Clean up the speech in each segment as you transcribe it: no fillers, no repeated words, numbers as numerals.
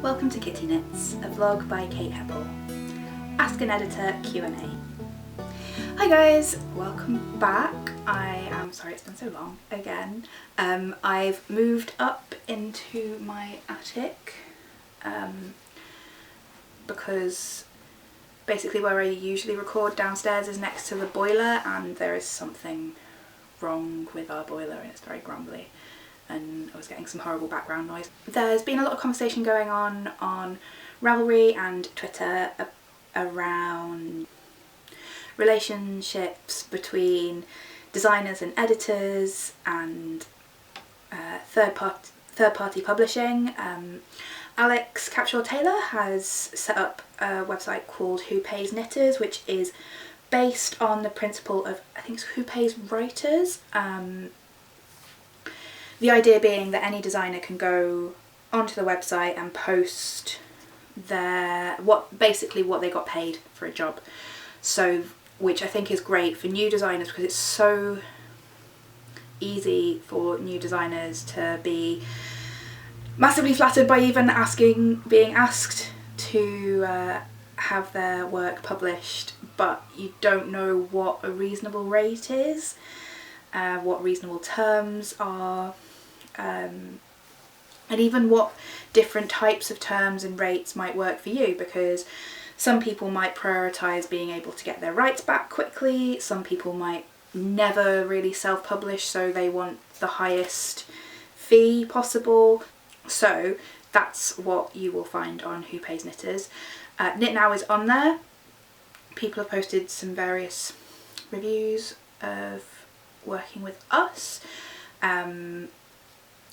Welcome to Kitty Knits, a vlog by Kate Heppel. Ask an Editor Q&A. Hi guys, welcome back. I am sorry it's been so long again. I've moved up into my attic because basically where I usually record downstairs is next to the boiler, and there is something wrong with our boiler and it's very grumbly. And I was getting some horrible background noise. There's been a lot of conversation going on Ravelry and Twitter around relationships between designers and editors and third-party publishing. Alex Capshaw-Taylor has set up a website called Who Pays Knitters, which is based on the principle of, I think it's Who Pays Writers. The idea being that any designer can go onto the website and post what they got paid for a job. So, which I think is great for new designers because it's so easy for new designers to be massively flattered by even being asked to have their work published, but you don't know what a reasonable rate is, what reasonable terms are, and even what different types of terms and rates might work for you, because some people might prioritise being able to get their rights back quickly, some people might never really self-publish, so they want the highest fee possible. So that's what you will find on Who Pays Knitters. Knit Now is on there. People have posted some various reviews of working with us,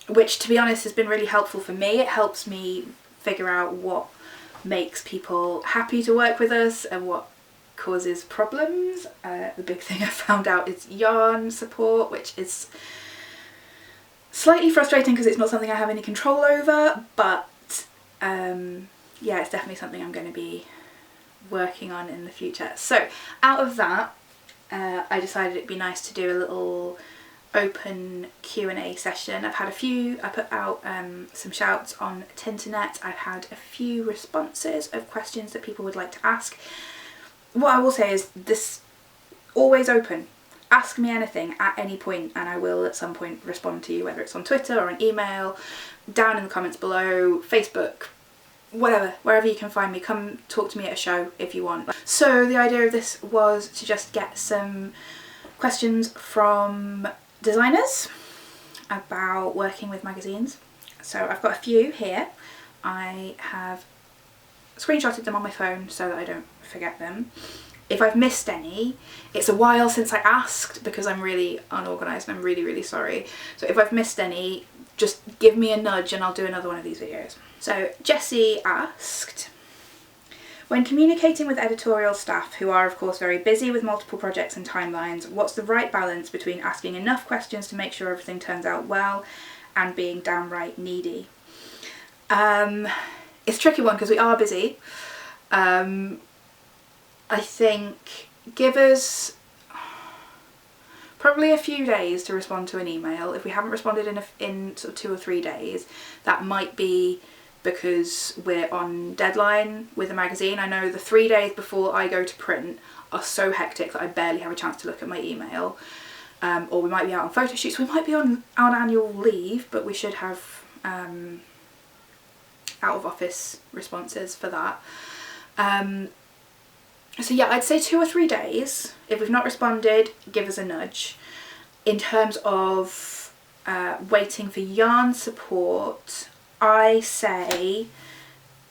which to be honest has been really helpful for me. It helps me figure out what makes people happy to work with us and what causes problems. The big thing I found out is yarn support, which is slightly frustrating because it's not something I have any control over, but yeah, it's definitely something I'm going to be working on in the future. So out of that, I decided it'd be nice to do a little open Q&A session. I've had a few, I put out some shouts on Tinternet. I've had a few responses of questions that people would like to ask. What I will say is this, always open. Ask me anything at any point and I will at some point respond to you, whether it's on Twitter or an email, down in the comments below, Facebook, whatever, wherever you can find me. Come talk to me at a show if you want. So the idea of this was to just get some questions from designers about working with magazines. So I've got a few here. I have screenshotted them on my phone so that I don't forget them. If I've missed any, it's a while since I asked because I'm really unorganised and I'm really sorry. So if I've missed any, just give me a nudge and I'll do another one of these videos. So Jessie asked, when communicating with editorial staff, who are of course very busy with multiple projects and timelines, what's the right balance between asking enough questions to make sure everything turns out well and being downright needy? It's a tricky one because we are busy. I think give us probably a few days to respond to an email. If we haven't responded in sort of 2 or 3 days, that might be because we're on deadline with a magazine. I know the 3 days before I go to print are so hectic that I barely have a chance to look at my email. Or we might be out on photo shoots, we might be on annual leave, but we should have out of office responses for that. So yeah, I'd say 2 or 3 days. If we've not responded, give us a nudge. In terms of waiting for yarn support, I say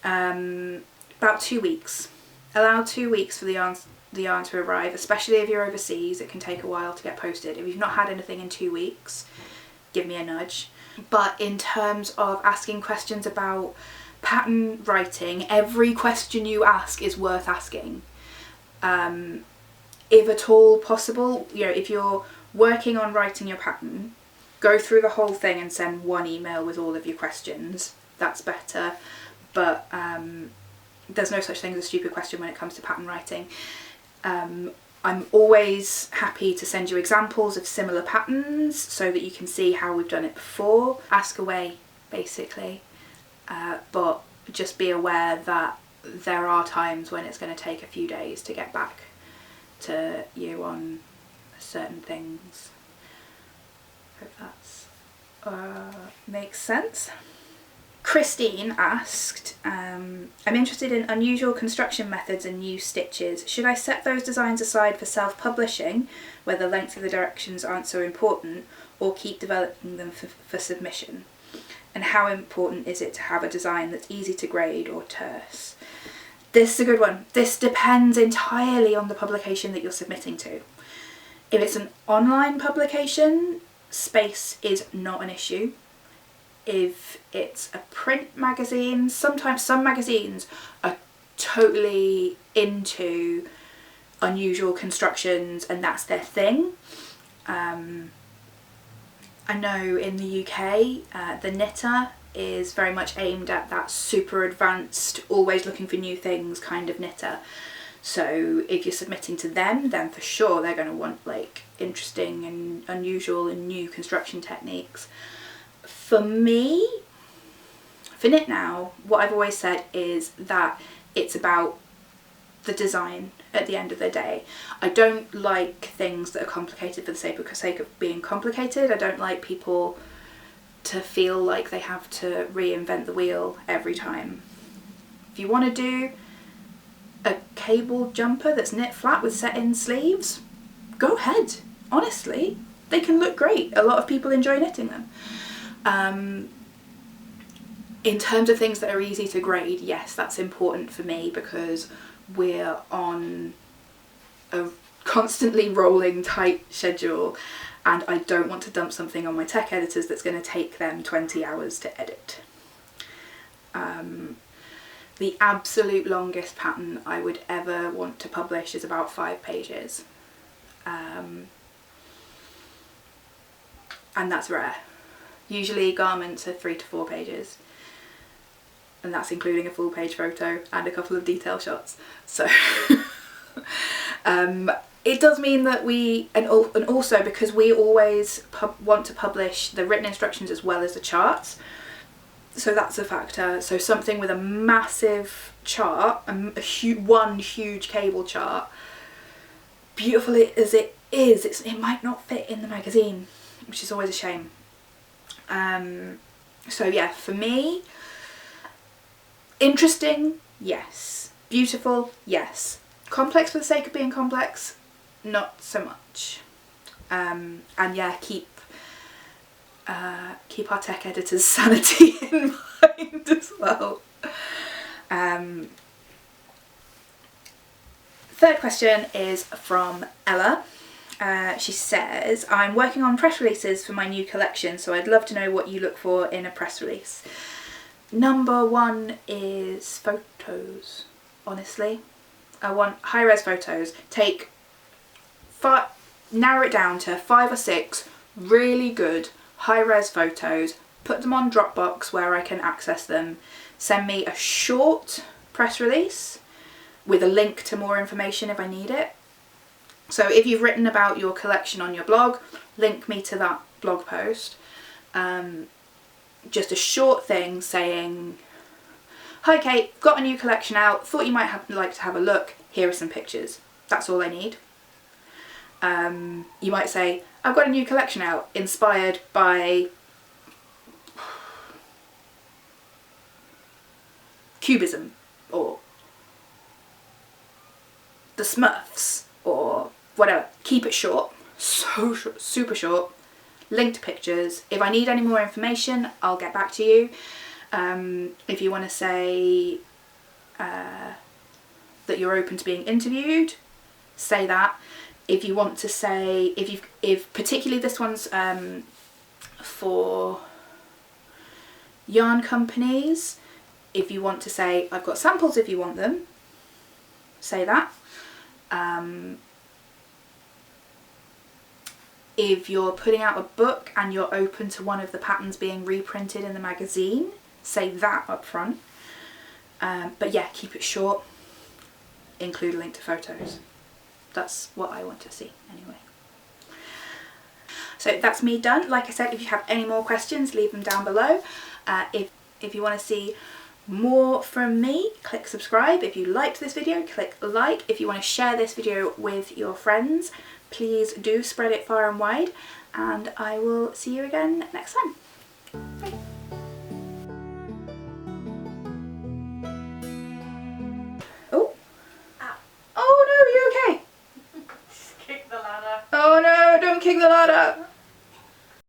about 2 weeks. Allow 2 weeks for the yarn to arrive, especially if you're overseas. It can take a while to get posted. If you've not had anything in 2 weeks, give me a nudge. But in terms of asking questions about pattern writing, every question you ask is worth asking. If at all possible, you know, if you're working on writing your pattern, go through the whole thing and send one email with all of your questions. That's better, but there's no such thing as a stupid question when it comes to pattern writing. I'm always happy to send you examples of similar patterns so that you can see how we've done it before. Ask away, basically. But just be aware that there are times when it's going to take a few days to get back to you on certain things. Hope that's makes sense. Christine asked, I'm interested in unusual construction methods and new stitches. Should I set those designs aside for self-publishing, where the length of the directions aren't so important, or keep developing them for submission? And how important is it to have a design that's easy to grade or terse? This is a good one. This depends entirely on the publication that you're submitting to. If it's an online publication, space is not an issue. If it's a print magazine, sometimes some magazines are totally into unusual constructions and that's their thing. I know in the UK, the Knitter is very much aimed at that super advanced, always looking for new things kind of knitter. So if you're submitting to them, then for sure they're going to want like interesting and unusual and new construction techniques. For me, for Knit Now, what I've always said is that it's about the design at the end of the day. I don't like things that are complicated for the sake of being complicated. I don't like people to feel like they have to reinvent the wheel every time. If you want to do a cable jumper that's knit flat with set-in sleeves, go ahead. Honestly, they can look great. A lot of people enjoy knitting them. In terms of things that are easy to grade, yes, that's important for me because we're on a constantly rolling tight schedule and I don't want to dump something on my tech editors that's going to take them 20 hours to edit. The absolute longest pattern I would ever want to publish is about 5 pages. And that's rare. Usually garments are 3 to 4 pages. And that's including a full page photo and a couple of detail shots. So it does mean that we, and also because we always want to publish the written instructions as well as the charts. So that's a factor. So something with a massive chart, one huge cable chart, beautiful as it is, it might not fit in the magazine, which is always a shame. So yeah, for me, interesting, yes. Beautiful, yes. Complex for the sake of being complex, not so much. And yeah, keep our tech editors' sanity in mind as well. Third question is from Ella. She says, I'm working on press releases for my new collection, so I'd love to know what you look for in a press release. Number one is photos, honestly. I want high-res photos. Narrow it down to 5 or 6 really good high-res photos, put them on Dropbox where I can access them, send me a short press release with a link to more information if I need it. So if you've written about your collection on your blog, link me to that blog post. Just a short thing saying, hi Kate, got a new collection out, thought you might like to have a look, here are some pictures. That's all I need. You might say, I've got a new collection out, inspired by Cubism, or the Smurfs, or whatever. Keep it short, so short, super short. Link to pictures. If I need any more information, I'll get back to you. If you want to say that you're open to being interviewed, say that. If you want to say, if particularly this one's for yarn companies, if you want to say, I've got samples if you want them, say that. If you're putting out a book and you're open to one of the patterns being reprinted in the magazine, say that up front. But yeah, keep it short, include a link to photos. That's what I want to see anyway. So that's me done. Like I said, if you have any more questions, leave them down below. If you want to see more from me, click subscribe. If you liked this video, click like. If you want to share this video with your friends, please do spread it far and wide, and I will see you again next time. Bye. Oh. Ow. Oh no, are you okay? Just kick the ladder. Oh no, don't kick the ladder.